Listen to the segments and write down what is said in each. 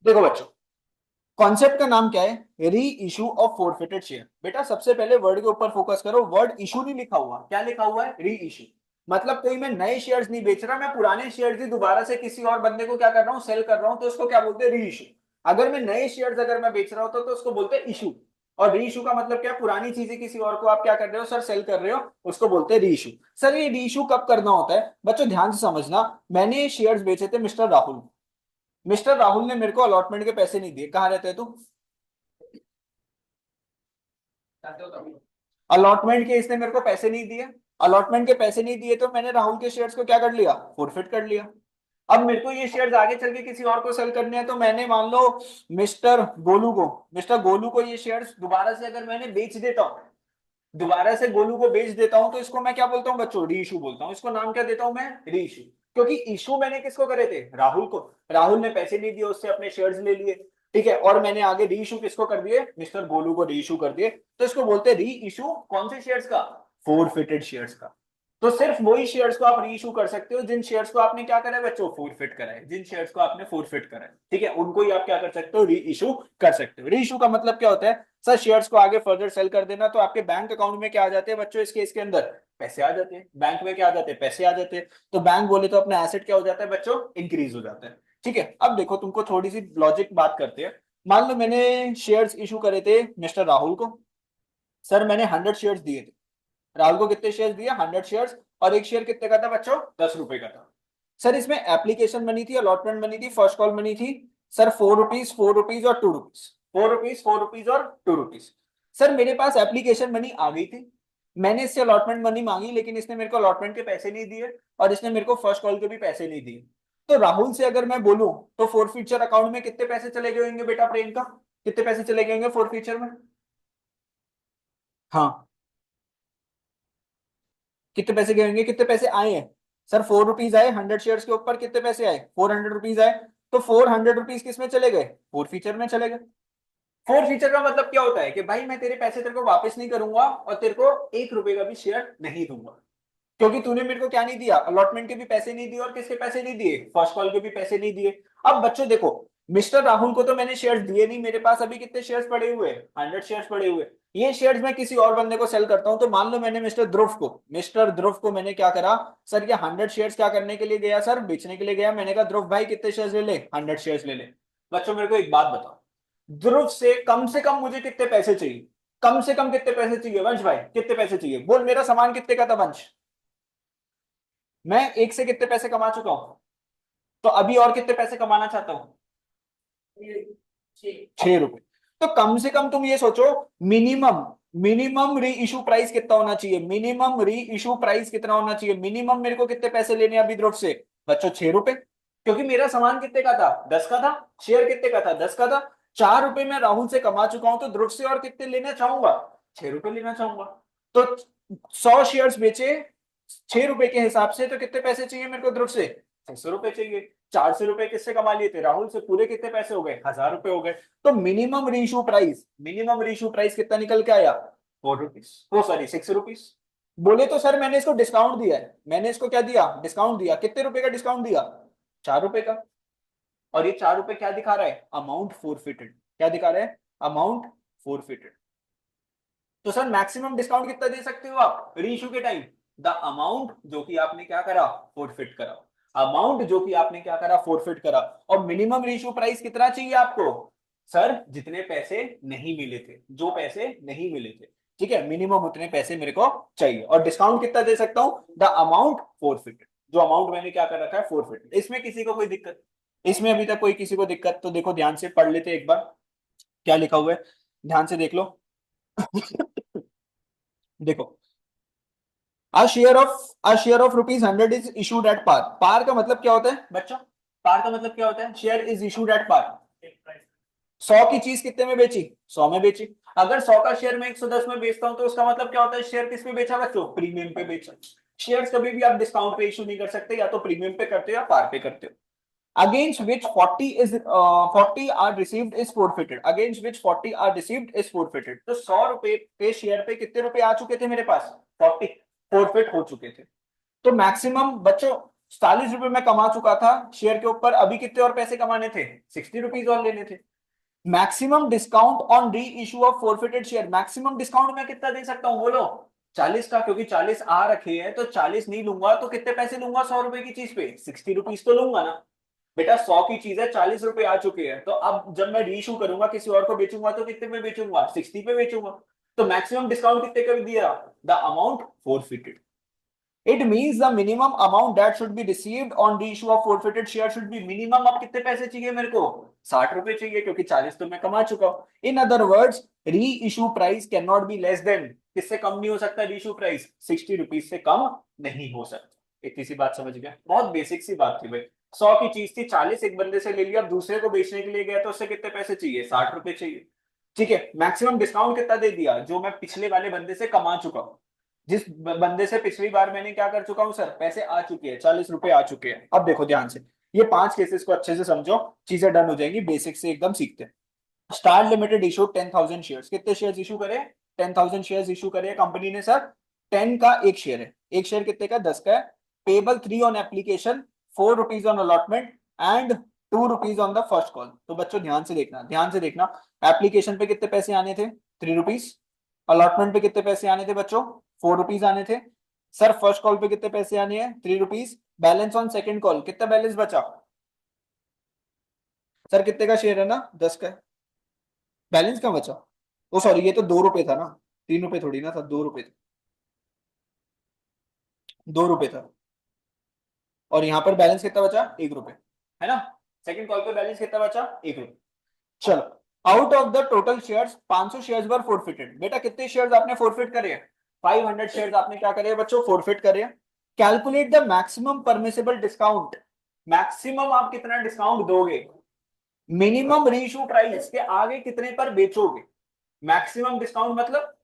देखो बच्चों, कॉन्सेप्ट का नाम क्या है? री इशू ऑफ फोरफिटेड शेयर। बेटा सबसे पहले वर्ड के ऊपर फोकस करो। वर्ड इशू नहीं लिखा हुआ, क्या लिखा हुआ है? री इशू। मतलब कोई मैं नए शेयर्स नहीं बेच रहा, मैं पुराने शेयर्स ही दोबारा से किसी और बंदे को क्या कर रहा हूँ, सेल कर रहा हूँ, तो उसको क्या बोलते हैं? री इशू। अगर मैं नए शेयर्स अगर मैं बेच रहा हूँ तो उसको बोलते हैं इशू। और री इशू का मतलब क्या? पुरानी चीजें किसी और को आप क्या कर रहे हो सर, सेल कर रहे हो, उसको बोलते हैं री इशू। सर ये री इशू कब करना होता है? बच्चों ध्यान से समझना। मैंने शेयर्स बेचे थे मिस्टर राहुल। मिस्टर राहुल ने मेरे को अलॉटमेंट के पैसे नहीं दिए। कहाँ रहते हैं तुम? अलॉटमेंट के इसने मेरे को पैसे नहीं दिए। अलॉटमेंट के पैसे नहीं दिए तो मैंने राहुल के शेयर्स को क्या कर लिया? फॉरफिट कर लिया। अब मेरे को ये शेयर्स आगे चल के किसी और को सेल करने हैं, तो मैंने मान लो मिस्टर गोलू को मिस्टर गोलू को ये शेयर्स दोबारा से अगर मैंने बेच देता हूँ, दोबारा से गोलू को बेच देता हूं, तो इसको मैं क्या बोलता हूँ बच्चों? री इशू बोलता हूँ। इसको नाम क्या देता हूं मैं? री इशू। क्योंकि इशू मैंने किसको करे थे? राहुल को। राहुल ने पैसे नहीं दिए, उससे अपने शेयर्स ले लिए। ठीक है, और मैंने आगे री इशू किसको कर दिए? मिस्टर गोलू को री इशू कर दिए। तो इसको बोलते हैं री इशू। कौन से शेयर्स का? फोरफिटेड शेयर्स का। तो सिर्फ वही शेयर्स को आप री इशू कर सकते हो जिन शेयर्स को आपने क्या करा है बच्चों? फोरफिट करा है। जिन शेयर्स को आपने फोरफिट करा है, ठीक है, उनको ही आप क्या कर सकते हो? री इशू कर सकते हो। री इशू का मतलब क्या होता है? सर शेयर्स को आगे फर्दर सेल कर देना। तो आपके बैंक अकाउंट में क्या आ जाते हैं बच्चों? इस केस के अंदर पैसे आ जाते हैं। बैंक में क्या आ जाते हैं? पैसे आ जाते हैं। तो बैंक बोले तो अपना एसेट क्या हो जाता है बच्चों? इंक्रीज हो जाता है। ठीक है, अब देखो तुमको थोड़ी सी लॉजिक बात करते हैं। मान लो मैंने शेयर्स इशू करे थे मिस्टर राहुल को। सर मैंने 100 शेयर्स दिए थे। राहुल को कितने शेयर्स दिए? 100 शेयर्स। और एक शेयर कितने का था बच्चों? 10 रुपए का था। सर इसमें एप्लीकेशन बनी थी, अलॉटमेंट बनी थी, फर्स्ट कॉल बनी थी। सर 4 रुपीज, 4 रुपीज और 2 रुपीज। 4 रुपीज, 4 रुपीज और 2 रुपीज। सर मेरे पास एप्लीकेशन मनी आ गई थी। मैंने इससे अलॉटमेंट मनी मांगी, लेकिन इसने मेरे को अलॉटमेंट के पैसे नहीं दिए और इसने मेरे को फर्स्ट कॉल के भी पैसे नहीं दिए। तो राहुल से अगर मैं बोलूं तो फोर फ्यूचर अकाउंट में कितने पैसे चले गए होंगे बेटा प्रेम का? कितने पैसे चले गए होंगे फोर फ्यूचर में? हाँ, कितने पैसे गए होंगे? कितने पैसे आए हैं? सर 4 रुपीज आए 100 शेयर्स के ऊपर। कितने पैसे आए? 400 रुपीज आए। तो 400 रुपीज किस में चले गए? फोर फीचर में चले गए। फोर फीचर का मतलब क्या होता है कि भाई मैं तेरे पैसे तेरे को वापस नहीं करूंगा और तेरे को 1 रुपए का भी शेयर नहीं दूंगा। क्योंकि तूने मेरे को क्या नहीं दिया? अलॉटमेंट के भी पैसे नहीं दिए और किसके पैसे नहीं दिए? फर्स्ट कॉल के भी पैसे नहीं दिए। अब बच्चों देखो, मिस्टर राहुल को तो मैंने शेयर्स दिए नहीं। मेरे पास अभी कितने शेयर्स पड़े हुए? 100 शेयर्स पड़े हुए। ये शेयर्स मैं किसी और बंदे को सेल करता हूं, तो मान लो मैंने मिस्टर ध्रुव को मैंने क्या करा? सर ये 100 शेयर्स क्या करने के लिए गया? सर बेचने के लिए गया। मैंने कहा ध्रुव भाई कितने शेयर्स ले ले? 100 शेयर्स ले ले। बच्चों मेरे को एक बात बताओ, ध्रुव से कम मुझे कितने पैसे चाहिए? कम से कम कितने पैसे चाहिए वंश भाई? कितने पैसे चाहिए बोल? मेरा सामान कितने का था वंश? मैं एक से कितने पैसे कमा चुका हूं? तो अभी और कितने पैसे कमाना चाहता हूं? 6 रुपए। तो कम से कम तुम ये सोचो, मिनिमम मिनिमम री इशू प्राइस कितना होना चाहिए? मिनिमम री इशू प्राइस कितना होना चाहिए? मिनिमम मेरे को कितने पैसे लेने हैं अभी ध्रुव से बच्चों? 6 रुपए। क्योंकि मेरा सामान कितने का था? 10 का था। शेयर कितने का था? 10 का था। 4 रुपए मैं राहुल से कमा चुका हूं, तो ध्रुव से और कितने लेना चाहूंगा? 6 रुपए लेना चाहूंगा। तो 100 शेयर्स बेचे 6 रुपए के हिसाब से, तो कितने पैसे चाहिए मेरे को ध्रुव से? 600 रुपए चाहिए। 400 रुपए किससे कमा लिए थे? राहुल से। पूरे कितने पैसे हो गए? 1000 रुपए हो गए। तो मिनिमम रीइशू प्राइस कितना निकल के आया? 4 रुपीज। ओ सॉरी, 6 रुपीज। बोले तो सर मैंने इसको डिस्काउंट दिया है। मैंने इसको क्या दिया? डिस्काउंट दिया। कितने रुपए का डिस्काउंट दिया? 4 रुपए का। और ये 4 रुपए क्या दिखा रहा है? Amount forfeited. क्या दिखा रहा है? Amount forfeited. तो सर मैक्सिमम डिस्काउंट कितना दे सकते हो आप रीइशू के टाइम? द अमाउंट जो कि आपने क्या करा? फोरफिट करा। अमाउंट जो कि आपने क्या करा? फोरफिट करा। और मिनिमम रीइशू प्राइस कितना चाहिए आपको? सर जितने पैसे नहीं मिले थे, जो पैसे नहीं मिले थे, ठीक है, मिनिमम उतने पैसे मेरे को चाहिए। और डिस्काउंट कितना दे सकता हूं? The amount forfeit. जो अमाउंट मैंने क्या कर रखा है? फोरफिट। इसमें किसी को कोई दिक्कत? इसमें अभी तक कोई किसी को दिक्कत? तो देखो ध्यान से पढ़ लेते एक बार क्या लिखा हुआ है। ध्यान से देख लो। देखो, a share of rupees 100 is issued at par. Par का मतलब क्या होता है बच्चों? पार का मतलब क्या होता है? Share is issued at par. 100 की चीज कितने में बेची? 100 में बेची। अगर 100 का शेयर मैं 110 में बेचता हूं, तो उसका मतलब क्या होता है? शेयर किस पे बेचा बच्चों? प्रीमियम पे बेचा। शेयर्स कभी भी आप डिस्काउंट पे इशू नहीं कर सकते, या तो प्रीमियम पे करते हो या पार पे करते हो। Against which 40 are received is forfeited. Against which 40 are received is forfeited. तो 100 रुपए पे शेयर पे कितने रुपए आ चुके थे मेरे पास? 40 फोरफिट हो चुके थे। तो मैक्सिमम बच्चों ₹40 मैं कमा चुका था शेयर के ऊपर, अभी कितने और पैसे कमाने थे? ₹60 और लेने थे। मैक्सिमम डिस्काउंट ऑन री issue of forfeited share, maximum discount मैं कितना दे सकता हूँ बोलो? 40 का, क्योंकि 40 आ रखे हैं तो 40 नहीं लूंगा तो कितने पैसे लूंगा? ₹100 की चीज पे ₹60 तो लूंगा ना बेटा। 100 की चीज है, ₹40 आ चुके हैं, तो अब जब मैं री इशू करूंगा किसी और को बेचूंगा तो कितने में बेचूंगा? 60 पे बेचूंगा। तो मैक्सिमम डिस्काउंट कितने का दिया? The amount forfeited. It means the minimum amount that should be received on the issue of forfeited share should be minimum। अब कितने पैसे चाहिए मेरे को? ₹60 चाहिए, क्योंकि 40 तो मैं कमा चुका हूं। In other words, reissue price cannot be less than, किससे कम नहीं हो सकता? रीइश्यू प्राइस ₹60 से कम नहीं हो सकता। इतनी सी बात समझ गया? बहुत बेसिक सी बात थी भाई। 100 की चीज थी, 40 एक बंदे से ले लिया, दूसरे को बेचने के लिए गया तो उससे कितने पैसे चाहिए? ₹60 चाहिए। ठीक है, मैक्सिमम डिस्काउंट कितना दे दिया? जो मैं पिछले वाले बंदे से कमा चुका हूं, जिस बंदे से पिछली बार मैंने क्या कर चुका हूं सर? पैसे आ चुके हैं, ₹40 आ चुके हैं। अब देखो ध्यान से, ये 5 केसेस को अच्छे से समझो, चीजें डन हो जाएंगी, बेसिक से एकदम सीखते हैं। Star limited issue 10,000 shares. कितने शेयर्स इशू करे? 10,000 शेयर्स इशू करे कंपनी ने सर। 10 का एक शेयर है, एक शेयर कितने का? 10 का है। Payable 3 on application, ₹4 on allotment and ₹2 on the first call. तो बच्चों ध्यान से देखना, ध्यान से देखना। एप्लीकेशन पे कितने पैसे आने थे? ₹3। अलॉटमेंट पे कितने पैसे आने थे बच्चों? ₹4 आने थे। सर फर्स्ट कॉल पे कितने पैसे आने हैं? ₹3। बैलेंस ऑन सेकंड कॉल, कितना बैलेंस बचा? सर कितने का शेयर है ना? 10 का। बैलेंस क्या बचा? ओ सॉरी, ये तो ₹2 था ना, ₹3 थोड़ी ना था, ₹2 था। ₹2 था। और यहाँ पर बैलेंस कितना बचा? ₹1, है ना? सेकंड कॉल पे बैलेंस कितना बचा? ₹1। चलो, out of the total shares 500 shares were forfeited. बेटा कितने शेयर्स आपने फोरफिट करे हैं? 500 शेयर्स आपने क्या करे हैं बच्चों? फोरफिट करे हैं। Calculate the maximum permissible discount. Maximum आप कितना डिस्काउंट दोगे? मिनिमम रीइश्यू प्राइस के आगे कितने पर बेचोगे? मैक्सिमम डिस्काउंट मतलब,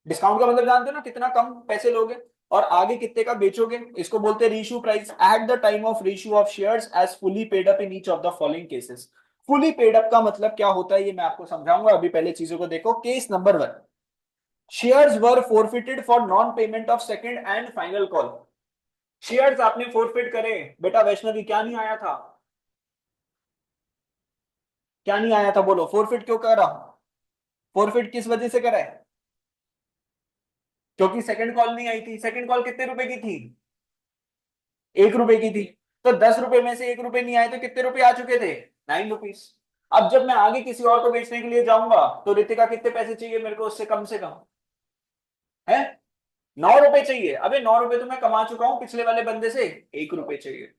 डिस्काउंट का मतलब जानते हो ना, कितना कम पैसे लोगे और आगे कितने का बेचोगे, इसको बोलते हैं reissue price at the time of reissue of shares as fully paid up in each of the following cases. Fully paid up का मतलब क्या होता है ये मैं आपको समझाऊंगा, अभी पहले चीजों को देखो। Case number 1, shares were forfeited for non payment of second and final call. Shares आपने फोरफिट करे बेटा वैष्णवी, क्या नहीं आया था? क्या नहीं आया था बोलो? फोरफिट क्यों करा? फोरफिट किस वजह से करा है? क्योंकि सेकंड कॉल नहीं आई थी। सेकंड कॉल कितने रुपए की थी? ₹1 की थी। तो ₹10 में से ₹1 नहीं आए तो कितने रुपए आ चुके थे? ₹9। अब जब मैं आगे किसी और को बेचने के लिए जाऊंगा तो रितिका कितने पैसे चाहिए मेरे को? उससे कम से कम है ₹9 चाहिए। अबे ₹9 तो मैं कमा चुका हूं पिछले वाले बंदे से, ₹1 चाहिए।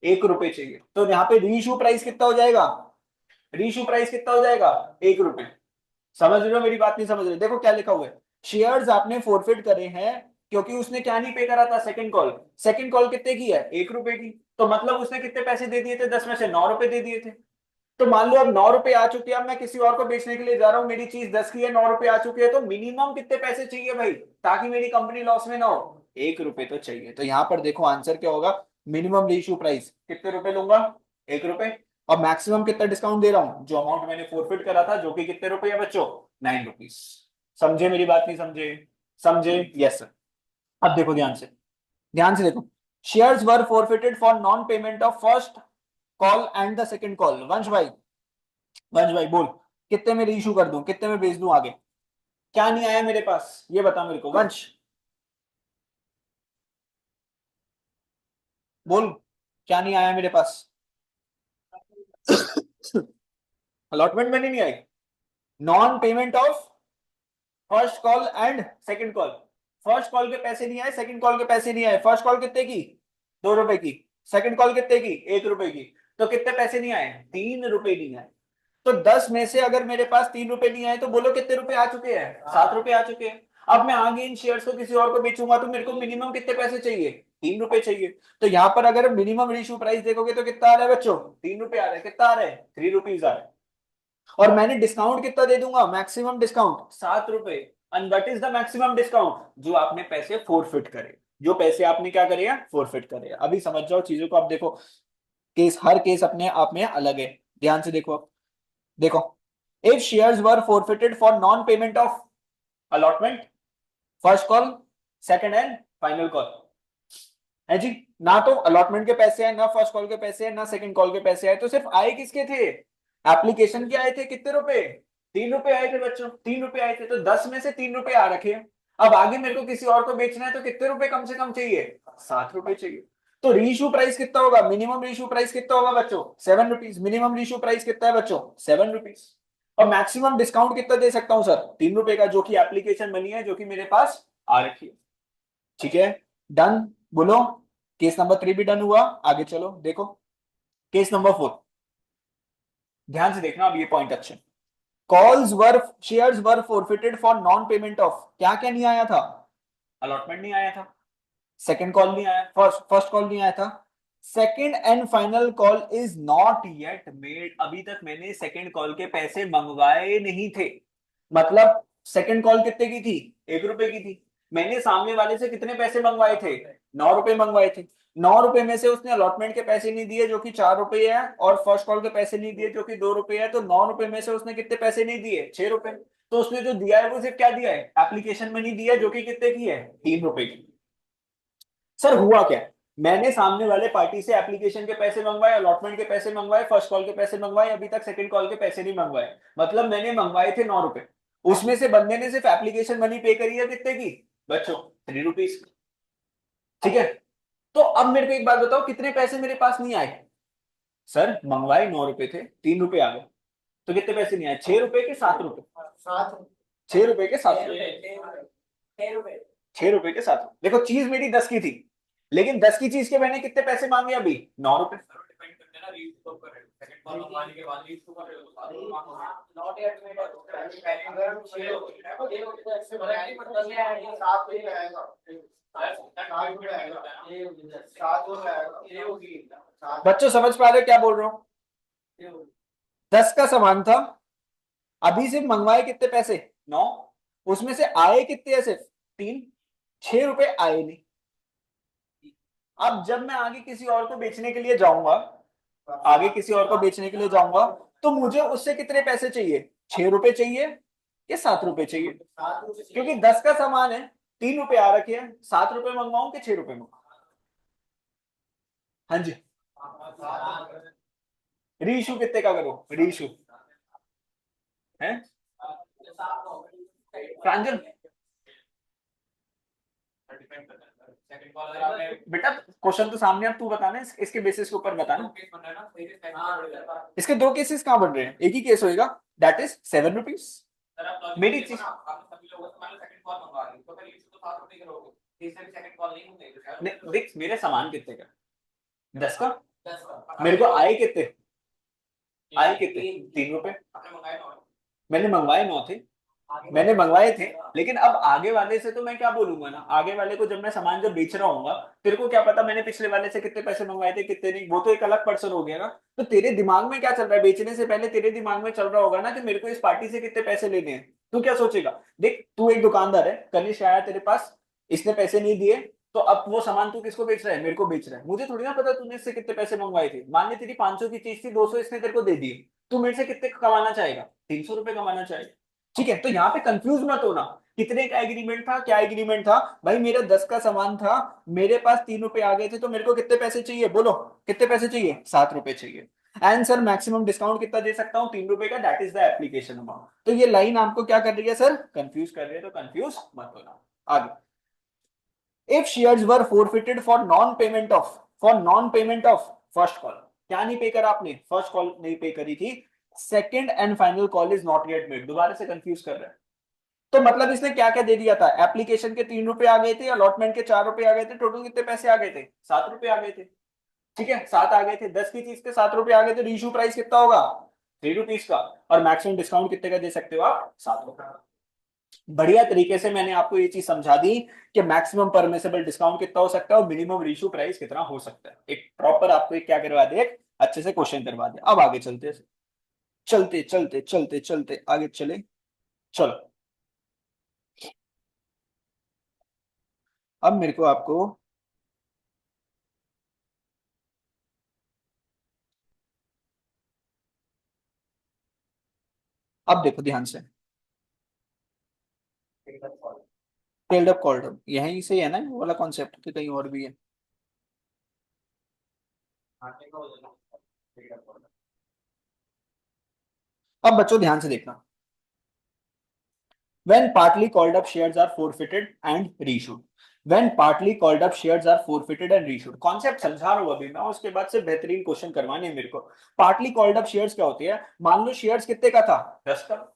₹1 चाहिए, तो यहाँ पे रीइश्यू प्राइस कितना हो जाएगा? रीइश्यू प्राइस कितना हो जाएगा? ₹1। समझ रहे हो मेरी बात? नहीं समझ रहे? देखो क्या लिखा हुआ है, शेयर्स आपने फोरफिट करे हैं क्योंकि उसने क्या नहीं पे करा था? Second call. सेकंड कॉल कितने की है? ₹1 की। तो मतलब उसने कितने पैसे दे दिए थे? 10 में से ₹9 दे दिए थे। तो मान लो अब ₹9 आ चुके हैं, अब मैं किसी और को बेचने के लिए जा रहा हूँ, मेरी चीज 10 की है, ₹9 आ चुके हैं, तो मिनिमम कितने पैसे चाहिए भाई ताकि मेरी कंपनी लॉस में ना हो? ₹1 तो चाहिए। तो यहाँ पर देखो आंसर क्या होगा, मिनिमम रीइश्यू प्राइस कितने रुपए लूंगा? ₹1। और मैक्सिमम कितना डिस्काउंट दे रहा हूं? जो अमाउंट मैंने फोरफिट करा था, जो कि कितने रुपए है बच्चों? ₹9। समझे मेरी बात? नहीं समझे? समझे? Yes sir. अब देखो ध्यान से, ध्यान से देखो। Shares were forfeited for non payment of first call and the second call. वंश भाई, वंश भाई बोल, कितने में रीइश्यू कर दूं, कितने में बेच दूं आगे? क्या नहीं आया मेरे पास ये बता मेरे को वंश, बोल। क्या नहीं आया मेरे पास? अलॉटमेंट में नहीं आई। Non payment of first call and second call. First call के पैसे नहीं आए, सेकंड कॉल के पैसे नहीं आए। फर्स्ट कॉल कितने की? ₹2 की। सेकंड कॉल कितने की? ₹1 की। तो कितने पैसे नहीं आए? ₹3 नहीं आए। तो 10 में से अगर मेरे पास ₹3 नहीं आए तो बोलो कितने रुपए आ चुके हैं? ₹7 आ चुके हैं। अब मैं आगे इन शेयर्स को किसी और को बेचूंगा तो मेरे को मिनिमम कितने पैसे चाहिए? ₹3 चाहिए। तो यहाँ पर अगर मिनिमम इशू प्राइस देखोगे तो कितना आ रहा है बच्चों? ₹3 आ रहा है। कितना आ रहा है? ₹3 आ रहा है। और मैंने डिस्काउंट कितना दे दूंगा? Maximum discount ₹7। And what is the maximum discount? जो आपने पैसे फोरफिट करे, जो पैसे आपने क्या करे? फोरफिट करे। अभी समझ जाओ चीजों को। आप देखो केस, हर केस अपने आप में अलग है। ध्यान से देखो, देखो, if shares were forfeited for non payment of allotment, first call, second and final call, है जी। ना तो अलॉटमेंट के पैसे आए, ना फर्स्ट कॉल के पैसे आए, ना सेकंड कॉल के पैसे आए, तो सिर्फ आए किसके थे? एप्लीकेशन के आए थे। कितने रुपए? 3 रुपए आए थे बच्चों, 3 रुपए आए थे, तो 10 में से 3 रुपए आ रखे हैं। अब आगे मेरे को किसी और को बेचना है तो कितने रुपए कम से कम चाहिए? 7 रुपए चाहिए। तो रीइश्यू प्राइस कितना होगा? मिनिमम रीइश्यू प्राइस कितना होगा बच्चों? 7 रुपीज। मिनिमम रीइश्यू प्राइस कितना है बच्चों? 7 रुपीज। और मैक्सिमम डिस्काउंट कितना दे सकता हूं सर? 3 रुपए का, जो कि एप्लीकेशन बनी है, जो कि मेरे पास आ रखी है। ठीक है, डन। बोलो, केस नंबर 3 भी डन हुआ। आगे चलो देखो, केस नंबर 4। ध्यान से देखना अब ये पॉइंट अच्छे। Calls were shares were forfeited for non payment of, क्या क्या नहीं आया था? अलॉटमेंट नहीं आया था, सेकंड कॉल नहीं आया, फर्स्ट फर्स्ट कॉल नहीं आया था, second and final call is not yet made, अभी तक मैंने सेकंड कॉल के पैसे मंगवाए नहीं थे। मतलब सेकंड कॉल कितने की थी? 1 रुपए की थी। मैंने सामने वाले से कितने पैसे मंगवाए थे? 9 रुपए मंगवाए थे। 9 रुपए में से उसने अलॉटमेंट के पैसे नहीं दिए, जो कि 4 रुपए है, और फर्स्ट कॉल के पैसे नहीं दिए, जो कि 2 रुपए है। तो 9 रुपए में से उसने कितने पैसे नहीं दिए? 6 रुपए। तो उसने जो दिया है वो सिर्फ क्या दिया है? एप्लीकेशन में नहीं दिया, जो कि कितने की है? 3 रुपए की। सर हुआ क्या? मैंने सामने वाले पार्टी से एप्लीकेशन के पैसे मंगवाए, अलॉटमेंट के पैसे मंगवाए, फर्स्ट कॉल के पैसे मंगवाए, अभी तक सेकंड कॉल के पैसे नहीं मंगवाए। मतलब मैंने मंगवाए थे 9 रुपए। उसमें से बंदे ने सिर्फ एप्लीकेशन मनी पे करी है कितने की बच्चों? 3 रुपीज। ठीक है। तो अब मेरे को एक बात बताओ, कितने पैसे मेरे पास नहीं आए? सर मंगवाए 9 रुपए थे, 3 रुपए आ गए, तो कितने पैसे नहीं आए? 6 रुपए के 7 रुपए? 6 रुपए के 7 रुपए। 6 रुपए के 7 रुपए। देखो चीज मेरी 10 की थी, लेकिन 10 की चीज के मैंने कितने पैसे मांगे अभी? 9 रुपए। बच्चों समझ पा रहे हो क्या बोल रहा हूँ? 10 का सामान था, अभी सिर्फ मंगवाए कितने पैसे? 9। उसमें से आए कितने हैं? सिर्फ 3। 6 रुपए आए नहीं। अब जब मैं आगे किसी और को बेचने के लिए जाऊंगा, आगे किसी और को बेचने के लिए जाऊंगा, तो मुझे उससे कितने पैसे चाहिए? 6 रुपए चाहिए या 7 रुपए चाहिए? क्योंकि 10 का सामान है, 3 रुपए आ रखे हैं, 7 रुपए मंगवाऊं कि 6 रुपए मंगवाऊं? हाँ जी। रीइशू कितने का करो? रीइशू है प्रांजल? बेटा क्वेश्चन तो सामने, अब तू बताना, इसके बेसिस के ऊपर बताना। इसके दो केसेस कहां बन रहे हैं? एक ही केस होएगा, दैट इज 7 रुपीज। मेरी चीज देख, मेरे सामान कितने का? 10 का। मेरे को आए कितने? आए कितने? 3 रुपए। मैंने मंगवाए 9 थे, मैंने मंगवाए थे, लेकिन अब आगे वाले से तो मैं क्या बोलूंगा ना, आगे वाले को जब मैं सामान जब बेच रहा हूँ, तेरे को क्या पता मैंने पिछले वाले से कितने पैसे मंगवाए थे कितने नहीं, वो तो एक अलग पर्सन हो गया ना। तो तेरे दिमाग में क्या चल रहा है? बेचने से पहले तेरे दिमाग में चल रहा होगा ना कि मेरे को इस पार्टी से कितने पैसे लेने हैं। तू क्या सोचेगा? देख, तू एक दुकानदार है, कनिष्क आया तेरे पास, इसने पैसे नहीं दिए, तो अब वो सामान तू किसको बेच रहा है? मेरे को बेच रहा है। मुझे थोड़ी ना पता तूने इससे कितने पैसे मंगवाए थे। मान ले तेरी 500 की चीज थी, 200 इसने तेरे को दे दिए, तू मेरे से कितने कमाना चाहेगा? 300 रुपए कमाना चाहेगा। ठीक है, तो यहाँ पे कंफ्यूज मत होना, कितने का एग्रीमेंट था, क्या एग्रीमेंट था। भाई मेरा 10 का सामान था, मेरे पास 3 रुपए आ गए थे, तो मेरे को कितने पैसे चाहिए? बोलो, कितने पैसे चाहिए? 7 रुपए चाहिए। एंड सर मैक्सिमम डिस्काउंट कितना दे सकता हूँ? 3 रुपए का, that is the application amount. तो ये लाइन आपको क्या कर रही है सर? कंफ्यूज कर रही है, तो कंफ्यूज मत होना। आगे, if shares were forfeited for non payment of first call, क्या नहीं पे करा आपने? फर्स्ट कॉल नहीं पे करी थी, second and final call is not yet made, दोबारा से कंफ्यूज कर रहा है। तो मतलब इसने क्या क्या दे दिया था? एप्लीकेशन के 3 रुपए आ गए थे, अलॉटमेंट के 4 रुपए आ गए थे, टोटल कितने पैसे आ गए थे? 7 रुपए आ गए थे। ठीक है, 7 आ गए थे, 10 की चीज के 7 रुपए आ गए थे, रीइश्यू प्राइस कितना होगा? 3 रुपीज का। और मैक्सिमम डिस्काउंट कितने का दे सकते हो आप? 7 रुपए। बढ़िया तरीके से मैंने आपको ये चीज समझा दी कि मैक्सिमम परमिसेबल डिस्काउंट कितना हो सकता है और मिनिमम रीइश्यू प्राइस कितना हो सकता है। एक प्रॉपर आपको एक क्या करवा दे, अच्छे से क्वेश्चन करवा दे। अब आगे चलते चलते चलते चलते चलते आगे चले। चलो, अब मेरे को आपको, अब देखो ध्यान से, टेल्ड अप कॉल्ड अप यहीं से है ना, वो वाला कॉन्सेप्ट कि कहीं और भी है? अब बच्चों ध्यान से देखना, when partly called up shares are forfeited and reissued, when partly called up shares are forfeited and reissued, concept समझा रहा हूं अभी मैं, उसके बाद से बेहतरीन क्वेश्चन करवाने हैं मेरे को। पार्टली कॉल्ड अप शेयर्स क्या होती है? मान लो शेयर्स कितने का था, 10 का,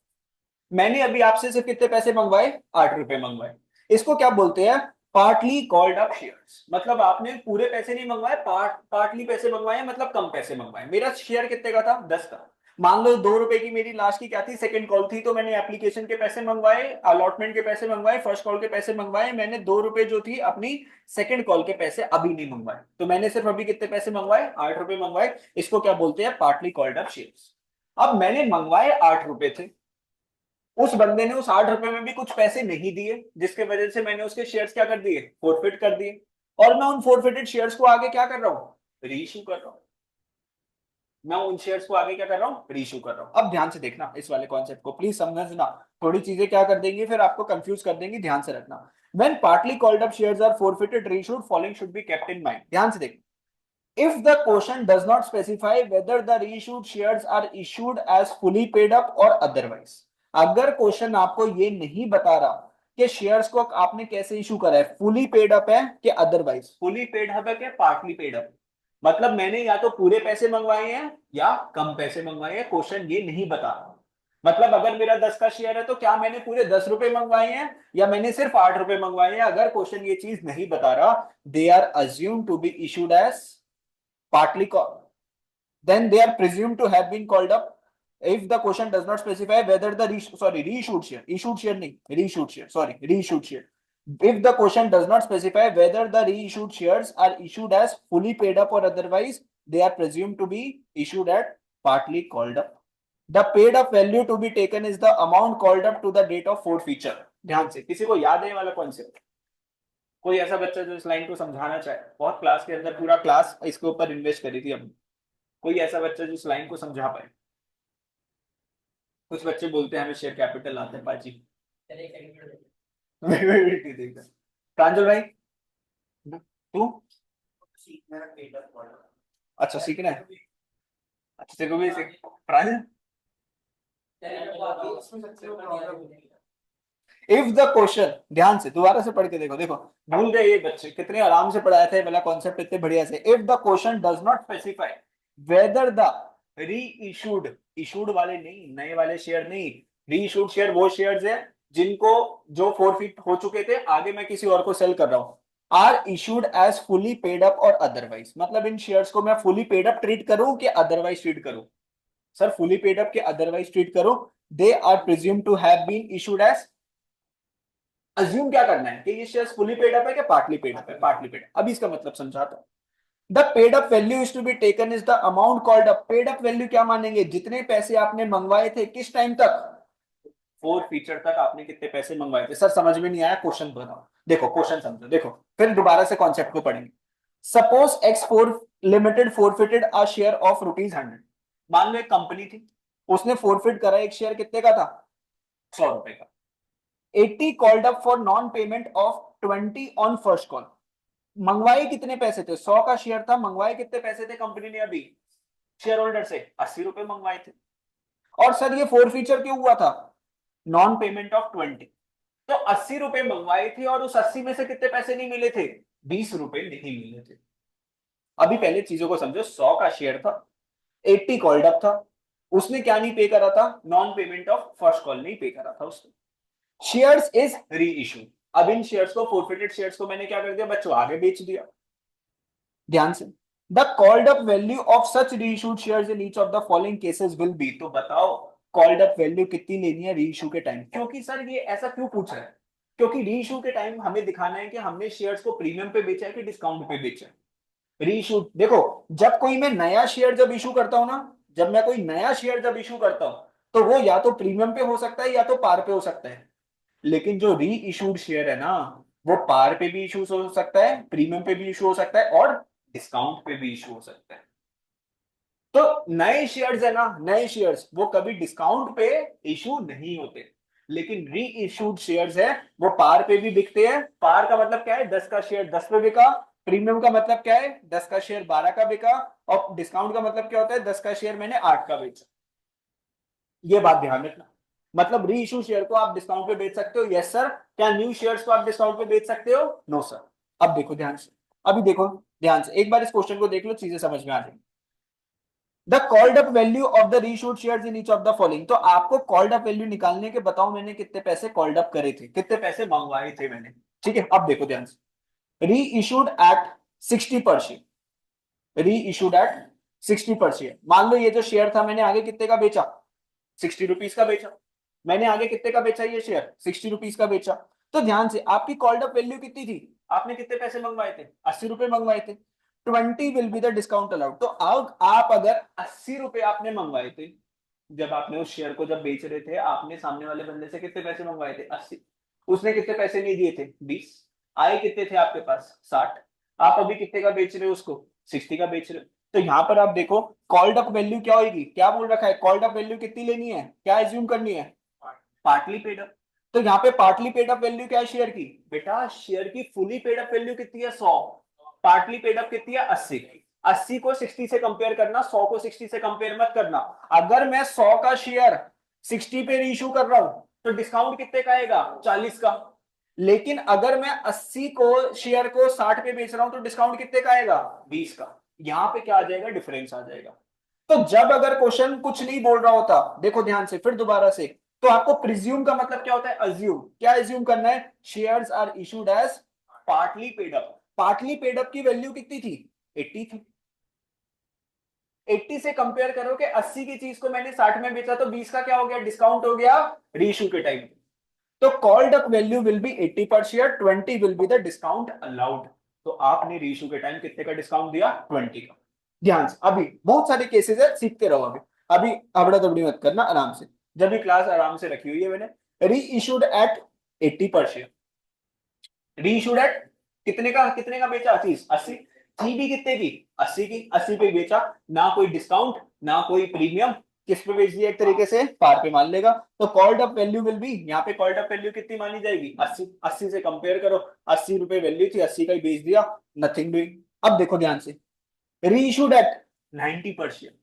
मैंने अभी आपसे सिर्फ कितने पैसे मंगवाए, 8 रुपए मंगवाए, इसको क्या बोलते हैं? Partly called up shares. मतलब आपने पूरे पैसे नहीं मंगवाए, पार्टली पैसे मंगवाए, मतलब कम पैसे मंगवाए। मेरा शेयर कितने का था, 10 का। मान लो 2 रुपए की मेरी लास्ट की क्या थी, सेकंड कॉल थी, तो मैंने एप्लीकेशन के पैसे मंगवाए, अलॉटमेंट के पैसे मंगवाए, फर्स्ट कॉल के पैसे मंगवाए, मैंने 2 रुपए जो थी अपनी सेकंड कॉल के पैसे अभी नहीं मंगवाए, तो मैंने सिर्फ अभी कितने पैसे मंगवाए, 8 रुपए मंगवाए। इसको क्या बोलते हैं? Partly called up shares. अब मैंने मंगवाए 8 रुपए थे, उस बंदे ने उस 8 रुपए में भी कुछ पैसे नहीं दिए, जिसके वजह से मैंने उसके शेयर्स क्या कर दिए, फोरफिट कर दिए, और मैं उन फोरफिटेड शेयर्स को आगे क्या कर रहा हूं, रीइश्यू कर रहा हूं। मैं उन शेयर्स को आगे क्या कर रहा हूं, रीइश्यू कर रहा हूं। अब ध्यान से देखना इस वाले कॉन्सेप्ट को, प्लीज समझना, थोड़ी चीजें क्या कर देंगी फिर आपको कंफ्यूज कर देंगी, ध्यान से रखना। When partly called up shares are forfeited, reissued, following should be kept in mind। ध्यान से देखना, if the question does not specify whether the reissued shares are issued as fully paid up or otherwise, अगर question आपको ये नहीं बता रहा कि शेयर्स को आपने कैसे इशू करा है, फुली पेड अप है कि अदरवाइज, फुली पेड अप है कि पार्टली पेड अप, मतलब मैंने या तो पूरे पैसे मंगवाए हैं या कम पैसे मंगवाए हैं, क्वेश्चन ये नहीं बता रहा। मतलब अगर मेरा 10 का शेयर है तो क्या मैंने पूरे 10 रुपए मंगवाए हैं या मैंने सिर्फ 8 रुपए मंगवाए हैं, अगर क्वेश्चन ये चीज नहीं बता रहा, they are assume to be issued as partly then they are presumed to have been called up if the question does not specify whether the reissued share, issued share nahi, reissued share, sorry, reissued share, if the question does not specify whether the reissued shares are issued as fully paid up or otherwise, they are presumed to be issued at partly called up। The paid up value to be taken is the amount called up to the date of forfeiture। ध्यान से, किसी को याद है ये वाला concept? कोई ऐसा बच्चा जो इस लाइन को समझाना चाहे, बहुत क्लास के अंदर पूरा क्लास इसके ऊपर इन्वेस्ट करी थी हमने, कोई ऐसा बच्चा जो इस लाइन को समझा पाए? कुछ बच्चे बोलते हैं हमें शेयर कैपिटल आता है पाजी। प्रांजल भाई, तू? अच्छा सीखना है, अच्छा तेरे को भी प्रांजल, इफ द क्वेश्चन, ध्यान से दोबारा से पढ़ के देखो, देखो भूल गए ये बच्चे, कितने आराम से पढ़ाया था ये वाला कॉन्सेप्ट इतने बढ़िया से। If the question does not specify whether the री इशूड, इशूड वाले नहीं, नए वाले शेयर नहीं, री इशूड शेयर वो शेयर्स है जिनको, जो फोरफिट हो चुके थे, आगे मैं किसी और को सेल कर रहा हूं, are issued as fully paid up और अदरवाइज, मतलब इन शेयर्स को मैं फुली पेड अप ट्रीट करूं कि अदरवाइज ट्रीट करूं? सर फुली पेड अप के अदरवाइज ट्रीट करो, they are presume to have been issued as, assume क्या करना है कि ये शेयर्स फुली पेड अप है कि पार्टली पेड अप है, पार्टली पेड। अब इसका मतलब समझाता हूं। The paid up value is to be taken is the amount called up. Paid up value क्या मानेंगे? जितने पैसे आपने मंगवाए थे, किस टाइम तक, फोर फीचर तक आपने कितने पैसे मंगवाए थे। सर समझ में नहीं आया, क्वेश्चन बताओ, देखो क्वेश्चन समझो, देखो फिर दोबारा से कॉन्सेप्ट को पढ़ेंगे। Suppose x four limited forfeited a share of ₹100। मान लो एक कंपनी थी, उसने फोरफिट करा एक शेयर, कितने का था, 100 रुपए का। 80 called up for non payment of 20 on first call. मंगवाए कितने पैसे थे, 100 का शेयर था, मंगवाए कितने पैसे थे कंपनी ने अभी शेयर होल्डर से, 80 रुपए मंगवाए थे। और सर ये फोर फीचर क्यों हुआ था, नॉन पेमेंट ऑफ 20, तो 80 रुपए मंगवाए थे और उस 80 में से कितने पैसे नहीं मिले थे, 20 रुपए नहीं मिले थे। अभी पहले चीजों को समझो, 100 का शेयर था, 80 कॉल्ड अप था, उसने क्या नहीं पे करा था, non payment of first call नहीं पे करा था उसने। शेयर्स इज री इशू। अब इन शेयर्स को, फोरफिटेड शेयर्स को मैंने क्या कर दिया बच्चों, आगे बेच दिया। ध्यान से, the called up value of such reissued shares in each of the following cases will be. तो बताओ कॉल्ड अप वैल्यू कितनी लेनी है रीइश्यू के टाइम? क्योंकि सर ये ऐसा क्यों पूछ रहा है, क्योंकि रीइश्यू के टाइम हमें दिखाना है कि हमने शेयर्स को प्रीमियम पे बेचा है कि डिस्काउंट पे बेचा है। रीइश्यू, देखो जब कोई मैं नया शेयर जब इशू करता हूं ना, जब मैं कोई नया शेयर जब इशू करता हूं, तो वो या तो प्रीमियम पे हो सकता है या तो पार पे हो सकता है। लेकिन जो री इशूड शेयर है ना, वो पार पे भी इशू हो सकता है, प्रीमियम पे भी इशू हो सकता है और डिस्काउंट पे भी इशू हो सकता है। तो नए शेयर्स है ना, नए शेयर्स वो कभी डिस्काउंट पे इशू नहीं होते, लेकिन री इशूड शेयर्स है वो पार पे भी बिकते हैं। पार का मतलब क्या है, 10 का शेयर 10 पे बिका, प्रीमियम का मतलब क्या है, 10 का शेयर 12 का बिका, और डिस्काउंट का मतलब क्या होता है, 10 का शेयर मैंने 8 का बेचा। ये बात ध्यान रखना। मतलब री इशू शेयर को आप डिस्काउंट पे बेच सकते हो, यस सर। क्या न्यू शेयर्स को आप डिस्काउंट पे बेच सकते हो, नो सर। अब देखो ध्यान से, अभी देखो ध्यान से, एक बार इस क्वेश्चन को देख लो, चीजें समझ में आ जाएंगी। The called up value of the reissued shares in each of the following, तो आपको कॉल्ड अप वैल्यू निकालने के बताओ मैंने कितने पैसे कॉल्ड अप करे थे, कितने पैसे मंगवाए थे मैंने। ठीक है, अब देखो ध्यान से, री इशूड एट 60 री इशूड एट 60 मान लो ये जो शेयर था मैंने आगे कितने का बेचा, 60 रुपीज का बेचा। मैंने आगे कितने का बेचा ये शेयर, 60 रुपीज का बेचा। तो ध्यान से, आपकी कॉल्ड अप वैल्यू कितनी थी, आपने कितने पैसे मंगवाए थे, 80 रुपए मंगवाए थे। 20 will be the discount allowed. तो अब आप अगर 80 रुपए आपने मंगवाए थे, जब आपने उस शेयर को जब बेच रहे थे, आपने सामने वाले बंदे से कितने पैसे मंगवाए थे, 80। उसने कितने पैसे नहीं दिए थे, 20। आए कितने थे आपके पास, 60। आप अभी कितने का बेच रहे हो उसको, 60 का बेच रहे हो। तो यहां पर आप देखो कॉल्ड अप वैल्यू क्या होगी, क्या बोल रखा है, कॉल्ड अप वैल्यू कितनी लेनी है, क्या एज्यूम करनी है, पार्टली पेड अप। तो यहाँ पे पार्टली पेड अप वैल्यू क्या है शेयर की, बेटा शेयर की फुली पेड अप वैल्यू कितनी है, 100। पार्टली पेड अप कितनी है, 80। 80 को 60 से कंपेयर करना, 100 को 60 से कंपेयर मत करना। अगर मैं 100 का शेयर 60 पे इशू कर रहा हूं तो डिस्काउंट कितने का आएगा, 40 का। लेकिन अगर मैं 80 को शेयर को 60 पे बेच रहा हूं तो डिस्काउंट कितने का आएगा, 20 का। यहां पे क्या आ जाएगा, डिफरेंस आ जाएगा। तो जब अगर क्वेश्चन कुछ नहीं बोल रहा होता, देखो ध्यान से फिर दोबारा से, तो आपको प्रिज्यूम का मतलब क्या होता है, अज्यूम। क्या अज्यूम करना है, shares are issued as partly paid up. Partly paid up की वैल्यू कितनी थी, 80 थी। 80 से कंपेयर करो कि 80 की चीज को मैंने 60 में बेचा तो 20 का क्या हो गया, डिस्काउंट हो गया रीइश्यू के टाइम। तो called up value will be 80 पर share, 20 will be the discount allowed. तो आपने रीइश्यू के टाइम कितने का डिस्काउंट दिया, 20 का। ध्यान से, अभी बहुत सारे केसेस है, सीखते रहो। अभी अभी अबड़ा दबड़ी मत करना, आराम से। जब भी क्लास आराम से रखी हुई है मैंने। री इशूड एट 80 पर शेयर, री इशूड एट कितने का बेचा, 80। थी भी कितने की, 80 की, 80 पे बेचा। ना कोई डिस्काउंट ना कोई प्रीमियम, किस पे बेच दिया, एक तरीके से पार पे मान लेगा। तो called up value will be, यहाँ पे कॉल्ड अप वैल्यू कितनी मानी जाएगी, 80। 80 से कंपेयर करो, 80 रुपए वैल्यू थी, 80 का ही बेच दिया, नथिंग डूइंग। अब देखो ध्यान से, री इशूड एट 90 पर शेयर,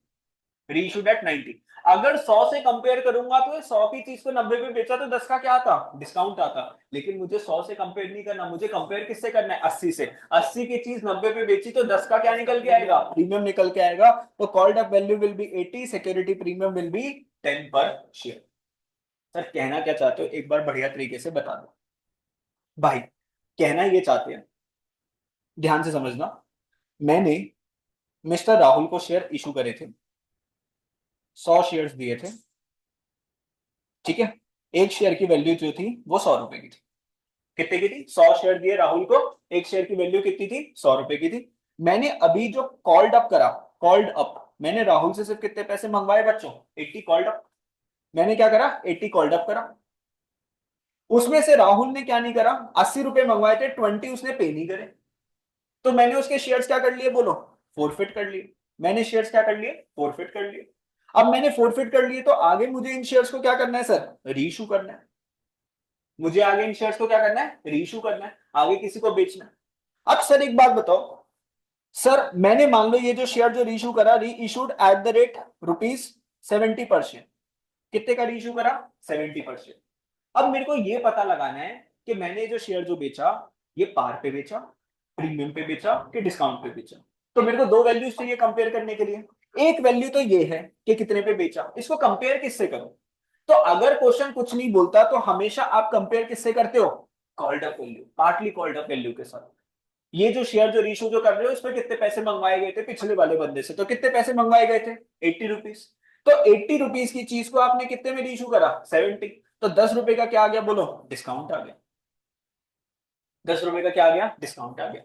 रीइश्यूड एट 90। अगर 100 से कंपेयर करूंगा तो 100 की चीज को 90 पे बेचा तो 10 का क्या आता, डिस्काउंट आता। लेकिन मुझे 100 से कंपेयर नहीं करना, मुझे कंपेयर किससे करना है, 80 से। 80 की चीज 90 पे बेची तो 10 का क्या निकल के आएगा, प्रीमियम निकल के आएगा। तो called up value will be 80, security premium will be 10 पर शेयर। सर कहना क्या चाहते हो, एक बार बढ़िया तरीके से बता दो भाई। कहना ये चाहते हैं, ध्यान से समझना। मैंने मिस्टर राहुल को शेयर इशू करे थे, 100 शेयर्स दिए थे। ठीक है, एक शेयर की वैल्यू जो थी वो 100 रुपए की थी। कितने की थी, 100 शेयर दिए राहुल को, एक शेयर की वैल्यू कितनी थी, 100 रुपए की थी। मैंने अभी जो कॉल्ड अप करा, कॉल्ड अप, मैंने राहुल से सिर्फ कितने पैसे मंगवाए बच्चों, 80 कॉल्ड अप। मैंने क्या करा, 80 कॉल्ड अप करा। उसमें से राहुल ने क्या नहीं करा, 80 रुपए मंगवाए थे, 20 उसने पे नहीं करे। तो मैंने उसके शेयर्स क्या कर लिए, बोलो, फोरफिट कर लिए। मैंने शेयर्स क्या कर लिए, फोरफिट कर लिए। अब मैंने फोरफिट कर लिए तो आगे मुझे इन शेयर्स को क्या करना है सर, रीइश्यू करना है। मुझे आगे इन शेयर्स को क्या करना है, रीइश्यू करना है, आगे किसी को बेचना है। अब सर एक बात बताओ, सर मैंने मान लो ये जो शेयर जो रीइश्यू करा, री issued at the rate rupees 70 पर शेयर। कितने का रीइश्यू करा, 70 पर शेयर। अब मेरे को ये पता लगाना है कि मैंने जो शेयर जो बेचा, ये पार पे बेचा, प्रीमियम पे बेचा कि डिस्काउंट पे बेचा। तो मेरे को दो वैल्यूज चाहिए कंपेयर करने के लिए। एक वैल्यू तो ये है कि कितने पे बेचा, इसको कंपेयर किससे करो। तो अगर क्वेश्चन कुछ नहीं बोलता तो हमेशा आप कंपेयर किससे करते हो, called up value, partly called up value के साथ। ये जो शेयर जो रीशू जो कर रहे हो, इसमें कितने पैसे मंगवाए गए थे पिछले वाले बंदे से, तो कितने पैसे मंगवाए गए थे, 80 रुपीज। तो 80 रुपीज की चीज को आपने कितने में रीशू करा, 70। तो 10 रुपए का क्या आ गया, बोलो, डिस्काउंट आ गया। 10 रुपए का क्या आ गया, डिस्काउंट आ गया।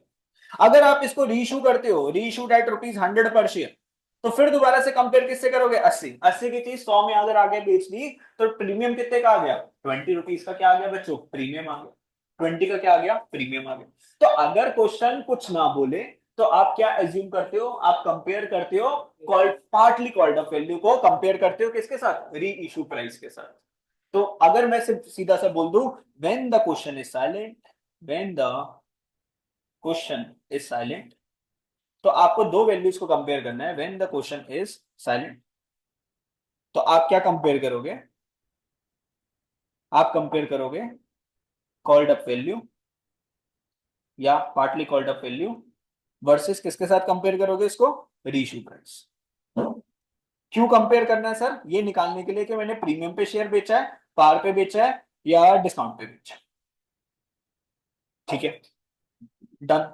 अगर आप इसको रीइशू करते हो, रीइशूड एट रुपीज 100 पर शेयर, तो फिर दोबारा से कंपेयर किससे करोगे, 80। 80 की चीज 100 में अगर आगे बेच दी तो प्रीमियम कितने का आ गया, 20 रुपीज का क्या आ गया बच्चों, प्रीमियम आ गया। 20 का क्या आ गया, प्रीमियम आ गया। तो अगर क्वेश्चन कुछ ना बोले तो आप क्या एज्यूम करते हो, आप कंपेयर करते हो called partly called off value को कंपेयर करते हो किसके साथ, री इशू प्राइस के साथ। तो अगर मैं सिर्फ सीधा सा बोल दूं, when the question is silent, when the question is silent, तो आपको दो वैल्यूज को कंपेयर करना है when the question is silent. तो आप क्या कंपेयर करोगे, आप कंपेयर करोगे कॉल्ड अप वैल्यू या partly called up value versus किसके साथ कंपेयर करोगे इसको, रीइश्यू प्राइस। क्यों कंपेयर करना है सर, ये निकालने के लिए कि मैंने प्रीमियम पे शेयर बेचा है, पार पे बेचा है या डिस्काउंट पे बेचा है। ठीक है, डन,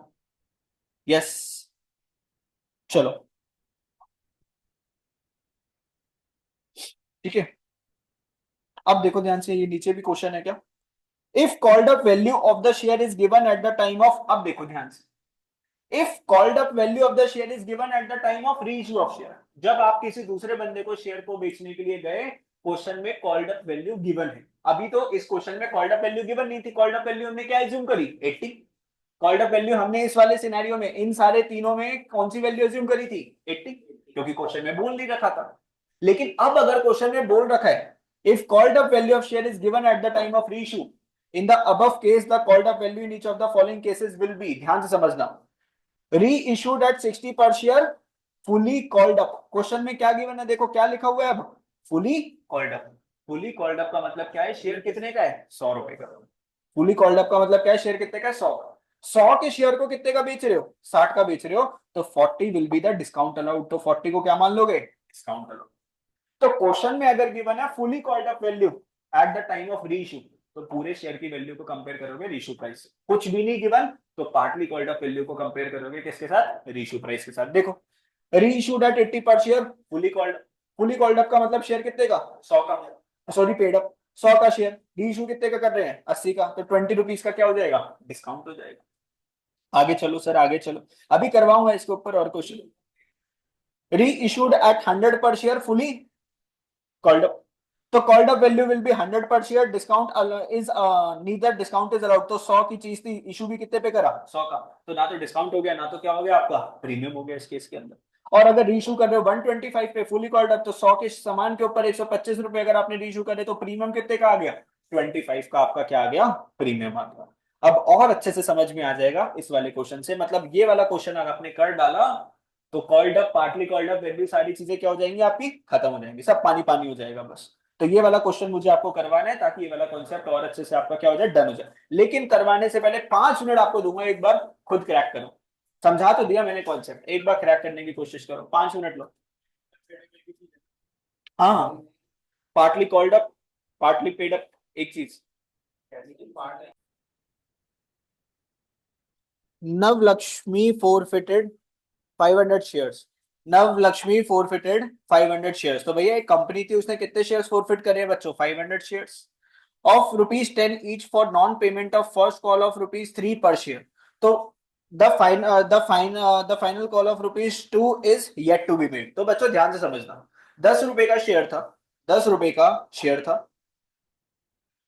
यस, चलो ठीक है। अब देखो ध्यान से, ये नीचे भी क्वेश्चन है क्या, if called up value of the share is given at the time of, अब देखो ध्यान से, if called up value of the share is given at the time of reissue of share, जब आप किसी दूसरे बंदे को शेयर को बेचने के लिए गए, क्वेश्चन में कॉल्ड अप वैल्यू गिवन है। अभी तो इस क्वेश्चन में कॉल्ड अप वैल्यू गिवन नहीं थी, कॉल्ड अप वैल्यू हमने क्या एज्यूम करी, 80। कॉल्ड अप वैल्यू हमने इस वाले सिनेरियो में इन सारे तीनों में कौन सी वैल्यू एज्यूम करी थी, 80, क्योंकि क्वेश्चन में बोल नहीं रखा था। लेकिन अब अगर क्वेश्चन में बोल रखा है if called up value of share is given at the time of reissue, in the above case the called up value in each of the following cases will be, ध्यान से समझना, रीइश्यूड एट 60 पर share, fully called up. Question में क्या given है, देखो क्या लिखा हुआ है, अब fully called up. Fully called up का मतलब क्या है, शेयर कितने का है, 100 रुपए का। फुली कॉल्ड अप का मतलब क्या है, शेयर कितने का है, 100 का। 100 के शेयर को कितने का बेच रहे हो, 60 का बेच रहे हो, तो 40 will be the discount allowed. तो 40 को क्या मान लोगे, डिस्काउंट अलाउड। तो क्वेश्चन में अगर गिवन है fully called up value eight the time of reissue, तो पूरे शेयर की वैल्यू को कंपेयर करोगे रीइश्यू प्राइस से। कुछ भी नहीं गिवन तो पार्टली कॉल्ड अप वैल्यू को कंपेयर करोगे किसके साथ, रीइश्यू प्राइस के साथ। देखो रीइश्यूड एट 80 पर शेयर, फुली कॉल्ड अप का मतलब शेयर कितने का, 100 का, सॉरी पेड अप 100 का शेयर, रीइश्यू कितने का कर रहे हैं, 80 का, तो 20 रुपीज का क्या हो जाएगा, डिस्काउंट हो जाएगा। आगे चलो सर, आगे चलो, अभी करवाऊंगा इसके ऊपर और क्वेश्चन। री इशूड एट 100 पर शेयर, फुली कॉल्ड अप, तो called up value will be 100 पर share, discount is neither discount is allowed. तो 100 की चीज थी, इशू भी कितने पे करा, 100 का, तो ना तो डिस्काउंट हो गया ना तो क्या हो गया आपका प्रीमियम हो गया इस केस के अंदर। और अगर रीइशू कर रहे हो 125 पे फुली कॉल्ड अप, तो 100 के सामान के ऊपर 125 रुपए अगर आपने रीइशू करे तो प्रीमियम कितने का आ गया, 25 का आपका क्या आ गया, प्रीमियम आ गया। अब और अच्छे से समझ में आ जाएगा इस वाले क्वेश्चन से, मतलब ये वाला क्वेश्चन अगर आपने कर डाला तो called up, partly called up, value, सारी चीजें क्या हो जाएंगी आपकी, खत्म हो जाएंगी, सब पानी पानी हो जाएगा बस। तो ये वाला क्वेश्चन मुझे आपको करवाना है ताकि ये वाला कॉन्सेप्ट और अच्छे से आपका क्या हो जाए, डन हो जाए। लेकिन करवाने से पहले 5 मिनट आपको दूंगा, एक बार खुद क्रैक करो। समझा तो दिया मैंने कॉन्सेप्ट, एक बार क्रैक करने की कोशिश करो, 5 मिनट लो। हाँ, partly called up, partly paid up, एक चीज। नवलक्ष्मी फोरफिटेड 500 शेयर्स, नवलक्ष्मी फोरफिटेड 500 शेयर्स। तो भैया एक कंपनी थी, उसने कितने शेयर्स फोरफिट करे बच्चों, 500 shares of ₹10 each for non payment of first call of ₹3 पर शेयर। तो the final call of ₹2 is yet to be made. तो बच्चों ध्यान से समझना, 10 रुपए का शेयर था, 10 रुपए का शेयर था,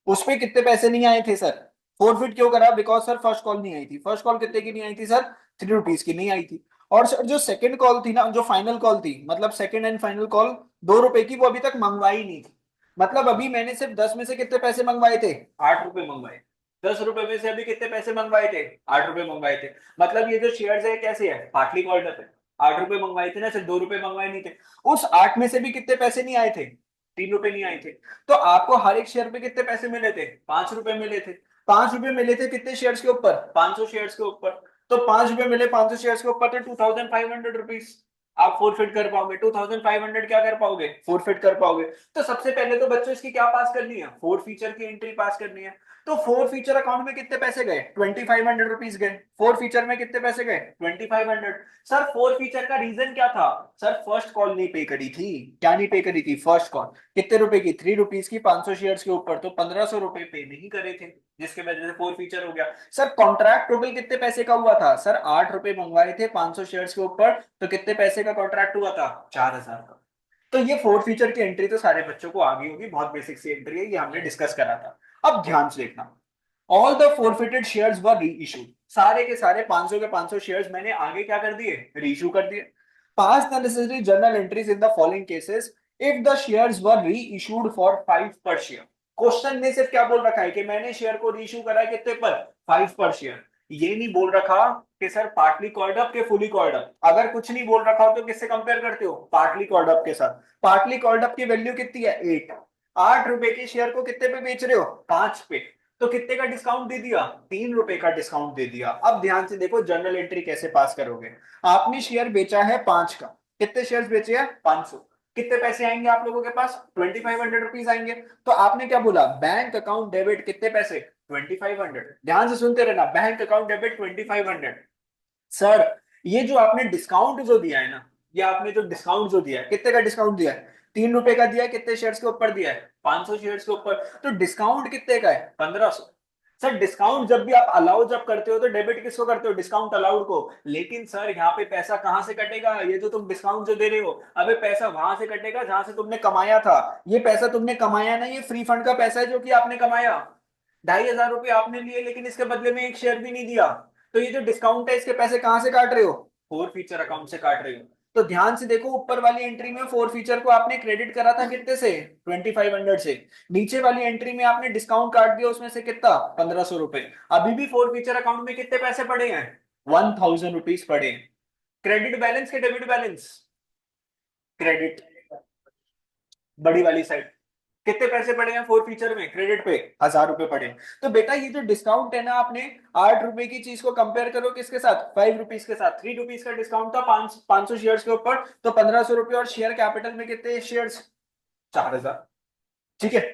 उसपे कितने पैसे नहीं आए थे सर, फोरफिट क्यों करा, बिकॉज सर फर्स्ट कॉल नहीं आई थी। फर्स्ट कॉल कितने की नहीं आई थी सर, ₹3 की नहीं आई थी। और सर जो सेकंड कॉल थी ना, जो फाइनल कॉल थी, मतलब सेकंड एंड फाइनल कॉल, ₹2 की, वो अभी तक मंगवाई नहीं थी। मतलब अभी मैंने सिर्फ 10 में से कितने पैसे मंगवाए थे, ₹8 मंगवाए। 10 रुपए में से अभी कितने पैसे मंगवाए थे, ₹8 मंगवाए थे। मतलब ये जो शेयर्स है कैसे है, पार्टली कॉल्ड अप है। ₹8 मंगवाए थे ना, सिर्फ ₹2 मंगवाए नहीं थे। उस 8 में से भी कितने पैसे नहीं आए थे, ₹3 नहीं आए थे। तो आपको हर एक शेयर पे कितने पैसे मिले थे, ₹5 मिले थे। ₹5 मिले थे कितने शेयर्स के ऊपर, 500 शेयर्स के ऊपर। तो ₹5 मिले 500 शेयर्स के ऊपर, तो ₹2500 आप फोरफिट कर पाओगे। 2500 क्या कर पाओगे, फोरफिट कर पाओगे। तो सबसे पहले तो बच्चों इसकी क्या पास करनी है, फोर फीचर की एंट्री पास करनी है। तो फोर फीचर अकाउंट में कितने पैसे गए, ₹2500 गए। फोर फीचर में कितने पैसे गए, 2500। सर फोर फीचर का रीजन क्या था, सर फर्स्ट कॉल नहीं पे करी थी। क्या नहीं पे करी थी, फर्स्ट कॉल। कितने रुपए की, ₹3 की, 500 शेयर्स के ऊपर, तो ₹1500 पे नहीं करे थे, जिसके वजह से फोर फीचर हो गया। सर कॉन्ट्रैक्ट टोटल कितने पैसे का हुआ था, सर ₹8 मंगवाए थे 500 शेयर्स के ऊपर, तो कितने पैसे का कॉन्ट्रैक्ट हुआ था, 4000 का। तो ये फोर फीचर की एंट्री तो सारे बच्चों को आ गई होगी, बहुत बेसिक सी एंट्री है, ये हमने डिस्कस करा था। अब ध्यान से देखना, all the forfeited shares were reissued, सारे के सारे 500 के 500 शेयर्स मैंने आगे क्या कर दिए, रीइश्यू कर दिए। Pass the necessary journal entries in the following cases if the shares were reissued for 5 per share. Question ने सिर्फ क्या बोल रखा है कि मैंने शेयर को रीइश्यू करा है कितने पर, 5 पर शेयर। ये नहीं बोल रखा कि सर पार्टली कॉल्ड अप के फुली कॉल्ड अप, अगर कुछ नहीं बोल रखा हो तो किससे कंपेयर करते हो, पार्टली कॉल्ड अप के साथ। पार्टली कॉल्ड अप की वैल्यू कितनी है 8, 8 रुपए के शेयर को कितने पे बेच रहे हो 5 पे, तो कितने का डिस्काउंट दे दिया 3 रुपए का डिस्काउंट दे दिया। अब ध्यान से देखो जर्नल एंट्री कैसे पास करोगे। आपने शेयर बेचा है 5 का, कितने शेयर बेचे हैं 500, कितने पैसे आएंगे आप लोगों के पास 2500 रुपीज आएंगे। तो आपने क्या बोला बैंक अकाउंट डेबिट कितने पैसे 2500, ध्यान से सुनते रहना, बैंक अकाउंट डेबिट 2500। सर ये जो आपने डिस्काउंट जो दिया है ना, ये आपने जो डिस्काउंट जो दिया है कितने का डिस्काउंट दिया है 3 रुपए का दिया है, कितने शेयर्स के ऊपर दिया है 500 शेयर्स के ऊपर, तो डिस्काउंट कितने का है 1500। सर डिस्काउंट जब भी आप अलाउ जब करते हो तो डेबिट किसको करते हो डिस्काउंट अलाउड को, लेकिन सर यहाँ पे पैसा कहां से कटेगा, ये जो तुम डिस्काउंट जो दे रहे हो अबे पैसा वहां से कटेगा जहां से तुमने कमाया था। ये पैसा तुमने कमाया ना, ये फ्री फंड का पैसा है जो कि आपने कमाया। 2500 रुपये आपने लिए लेकिन इसके बदले में एक शेयर भी नहीं दिया, तो ये जो डिस्काउंट है इसके पैसे कहां से काट रहे हो फोर फीचर अकाउंट से काट रहे हो। तो ध्यान से देखो ऊपर वाली एंट्री में फोर फीचर को आपने क्रेडिट करा था कितने से 2500 से, नीचे वाली एंट्री में आपने डिस्काउंट काट दिया उसमें से कितना 1500 रुपए। अभी भी फोर फीचर अकाउंट में कितने पैसे पड़े हैं 1000 रुपीज पड़े हैं। क्रेडिट बैलेंस के डेबिट बैलेंस, क्रेडिट बड़ी वाली साइड, कितने पैसे पड़े हैं फोर फीचर में क्रेडिट पे 1000 रुपए पड़े हैं। तो बेटा ये जो डिस्काउंट है ना, आपने 8 रुपए की चीज को कंपेयर करो किसके साथ 5 रुपीज के साथ, 3 रुपीज का डिस्काउंट था 500 शेयर्स के ऊपर, तो 1500 रुपए, और शेयर कैपिटल में कितने शेयर्स 4000, ठीक है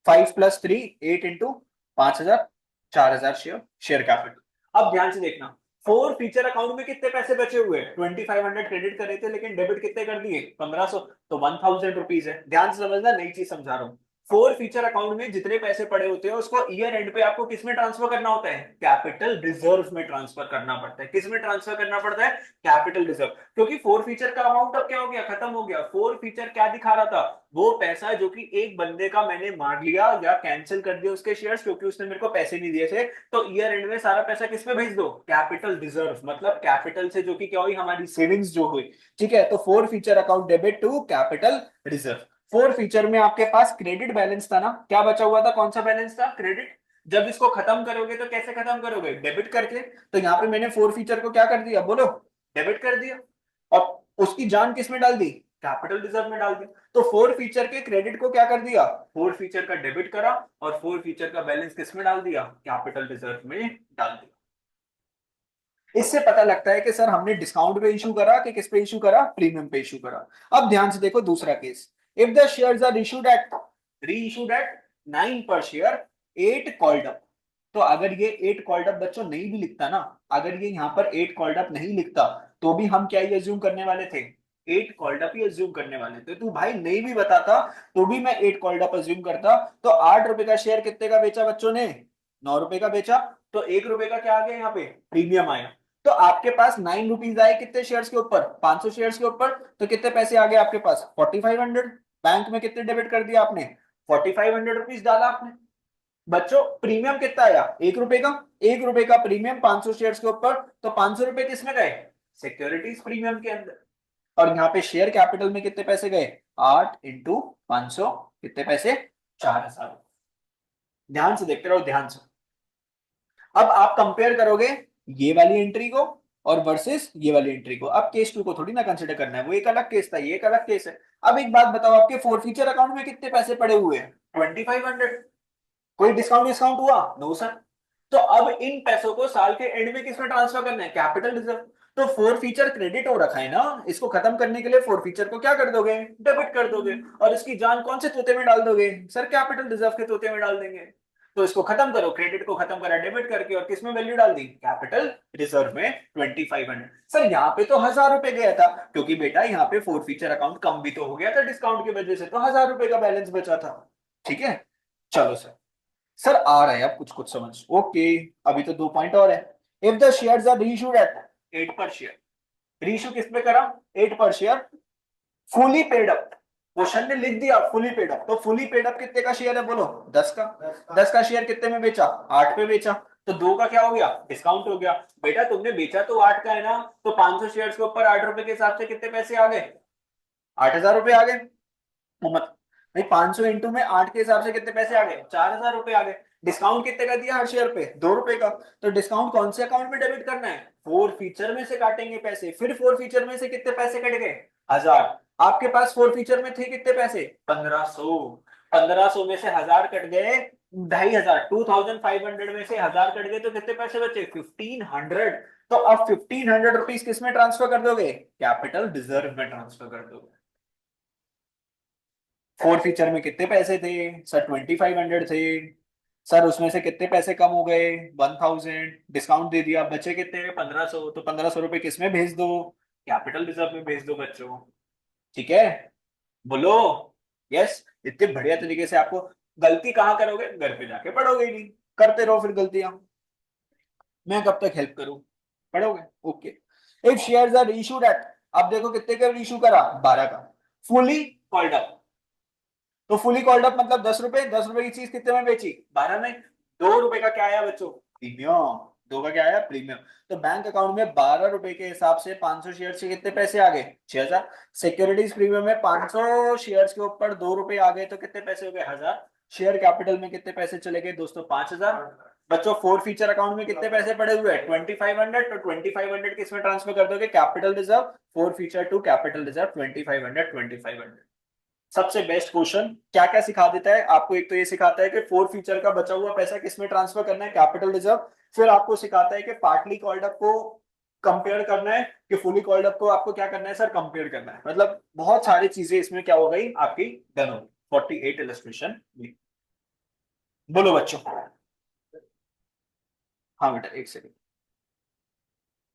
5 + 3 8 × 5000, 4000 शेयर शेयर कैपिटल। अब ध्यान से देखना फोर फीचर अकाउंट में कितने पैसे बचे हुए 2500 क्रेडिट करे थे लेकिन डेबिट कितने कर दिए 1500, तो 1000 रुपीज है। ध्यान से समझना नई चीज समझा रहा हूँ। फोर फीचर अकाउंट में जितने पैसे पड़े होते हैं उसको ईयर एंड पे आपको किस में ट्रांसफर करना होता है कैपिटल रिजर्व में ट्रांसफर करना पड़ता है। किस में ट्रांसफर करना पड़ता है कैपिटल रिजर्व, क्योंकि फोर फीचर का अमाउंट अब क्या हो गया खत्म हो गया। फोर फीचर क्या दिखा रहा था, वो पैसा जो कि एक बंदे का मैंने मार लिया या कैंसिल कर दिया उसके शेयर्स क्योंकि उसने मेरे को पैसे नहीं दिए थे, तो ईयर एंड में सारा पैसा किस में भेज दो कैपिटल रिजर्व, मतलब कैपिटल से जो कि क्या हुई हमारी सेविंग्स जो हुई, ठीक है। तो forfeiture account debit to capital reserve. Forfeiture में आपके पास क्रेडिट बैलेंस था ना, क्या बचा हुआ था कौन सा बैलेंस था क्रेडिट। जब इसको खत्म करोगे तो कैसे खत्म करोगे डेबिट करके, तो यहाँ पे मैंने फोर फीचर को क्या कर दिया बोलो डेबिट कर दिया, और उसकी जान किस में डाल दी कैपिटल रिजर्व में डाल दी। तो फोर फीचर के क्रेडिट को क्या कर दिया फोर फीचर का डेबिट करा, और फोर फीचर का बैलेंस किस में डाल दिया कैपिटल रिजर्व में डाल दिया। इससे पता लगता है कि सर हमने डिस्काउंट पे इशू करा कि किस पे इशू करा प्रीमियम पे इशू करा। अब ध्यान से देखो दूसरा केस, if the shares are issued at reissued at 9 पर शेयर 8 कॉल्ड अप, तो अगर ये 8 कॉल्ड अप बच्चों नहीं भी लिखता ना, अगर ये यहाँ पर 8 कॉल्ड अप नहीं लिखता तो भी हम क्या ही अज्यूम करने वाले थे 8 कॉल्ड अप ही अज्यूम करने वाले थे। तू भाई नहीं भी बताता तो भी मैं 8 कॉल्ड अप अज्यूम करता। तो 8 रुपए का शेयर कितने का बेचा बच्चों ने 9 रुपए का बेचा, तो 1 रुपए का क्या आ गया यहाँ पे प्रीमियम आया। तो आपके पास 9 रुपीज आए कितने शेयर्स के ऊपर 500 शेयर्स के ऊपर, तो कितने पैसे आ गए आपके पास 4500। बैंक में कितने डेबिट कर दिया आपने 4500 रुपीज डाला आपने। बच्चों प्रीमियम कितना आया 1 रुपए का, 1 रुपए का प्रीमियम 500 शेयर्स के ऊपर, तो 500 रुपए किसमें गए सिक्योरिटीज प्रीमियम के अंदर। और यहाँ पे शेयर कैपिटल में कितने पैसे गए 8 × 500 कितने पैसे 4000। ध्यान से देखते रहो ध्यान से। अब आप कंपेयर करोगे ये वाली एंट्री को और वर्सेस ये वाली एंट्री को। अब केस टू को थोड़ी ना कंसिडर करना है, वो एक अलग केस था ये एक अलग केस है। अब एक बात बताओ आपके फोर फीचर अकाउंट में कितने पैसे पड़े हुए हैं 2500, कोई डिस्काउंट डिस्काउंट हुआ नो सर। तो अब इन पैसों को साल के एंड में किसमें ट्रांसफर करना है कैपिटल रिजर्व। तो फोर फीचर क्रेडिट हो रखा है ना, इसको खत्म करने के लिए फोर फीचर को क्या कर दोगे डेबिट कर दोगे, और इसकी जान कौन से तोते में डाल दोगे सर कैपिटल रिजर्व के तोते में डाल देंगे। तो इसको खत्म करो, क्रेडिट को खत्म करा डेबिट करके, और किसमें वैल्यू डाल दी कैपिटल रिजर्व में 2500। सर यहाँ पे तो 1000 रुपए गया था क्योंकि बेटा यहाँ पे फोर फीचर अकाउंट कम भी तो हो गया था डिस्काउंट की वजह से, तो 1000 रुपए का बैलेंस बचा था, ठीक है। चलो सर, सर आ रहा है अब कुछ कुछ समझ, ओके। अभी तो 2 पॉइंट और है। If the shares are reissued at 8 पर शेयर, रीइश्यू किस पे करा 8 पर share, fully paid up, question ने लिख दिया फुली पेड अप, तो फुली पेड अप कितने का शेयर है बोलो 10 का, 10 का शेयर कितने में बेचा 8 पे बेचा, तो 2 का क्या हो गया डिस्काउंट हो गया। बेटा तुमने बेचा तो 8 का है ना, तो 500 शेयर्स के ऊपर 8 रुपए के हिसाब से कितने पैसे आ गए 8000 रुपए आ गए। तो मत नहीं 500 इंटू में 8 के हिसाब से कितने पैसे आ गए 4000 रुपए आ गए। डिस्काउंट कितने का दिया हर शेयर पे, 2 रुपए का। तो डिस्काउंट कौन से अकाउंट में डेबिट करना है, फोर फीचर में से काटेंगे पैसे। फिर फोर फीचर में से कितने पैसे कट गए, 1000। आपके पास फोर फीचर में थे कितने पैसे, 1500। 1500 में से 1000 कट गए, 2500, 2500 में से 1000 कट गए, तो कितने पैसे बचे, 1500। तो अब 1500 रुपीज किस में ट्रांसफर कर दोगे, कैपिटल रिजर्व में ट्रांसफर कर दोगे। फोर फीचर में कितने पैसे थे सर, 2500 थे सर, उसमें से कितने पैसे कम हो गए, 1000, डिस्काउंट दे दिया, बचे कितने, 1500। तो 1500 रुपए किस में भेज दो, कैपिटल रिजर्व में भेज दो बच्चों। ठीक है, बोलो यस। इतने बढ़िया तरीके से आपको, गलती कहाँ करोगे, घर पे जाके पढ़ोगे ही नहीं, करते रहो फिर गलतियां, मैं कब तक हेल्प करूं, पढ़ोगे। Okay, if shares are issued at, अब देखो कितने का इशू करा, 12 का, फुली कॉल्ड अप। तो फुली कॉल्ड अप मतलब 10 रुपए, 10 रुपए की चीज कितने में बेची, 12 में। 2 रुपए का क्या आया बच्चों, प्रीमियम। दो का क्या आया, प्रीमियम। तो बैंक अकाउंट में 12 रुपए के हिसाब से 500 शेयर से कितने पैसे आ गए, 6000। सिक्योरिटीज प्रीमियम में 500 शेयर्स के ऊपर 2 रुपए आ गए, तो कितने पैसे हो गए, 1000। शेयर कैपिटल में कितने पैसे चले गए दोस्तों, 5000। बच्चों फोर फीचर अकाउंट में कितने पैसे पड़े हुए हैं, 2500। तो 2500 किसमें ट्रांसफर कर दोगे, capital reserve. Forfeiture to capital reserve, 2500, 2500। सबसे बेस्ट क्वेश्चन क्या क्या सिखा देता है आपको, एक तो ये सिखाता है कि फोर फीचर का बचा हुआ पैसा किसमें ट्रांसफर करना है, कैपिटल रिजर्व। फिर आपको सिखाता है कि पार्टली कॉल्ड अप को कंपेयर करना है, कि फुली कॉल्ड अप को आपको क्या करना है सर, कंपेयर करना है। मतलब बहुत सारी चीजें इसमें क्या हो गई आपकी, डन हो गई। 48 इलस्ट्रेशन। बोलो बच्चों। हाँ बेटा, एक सेकंड।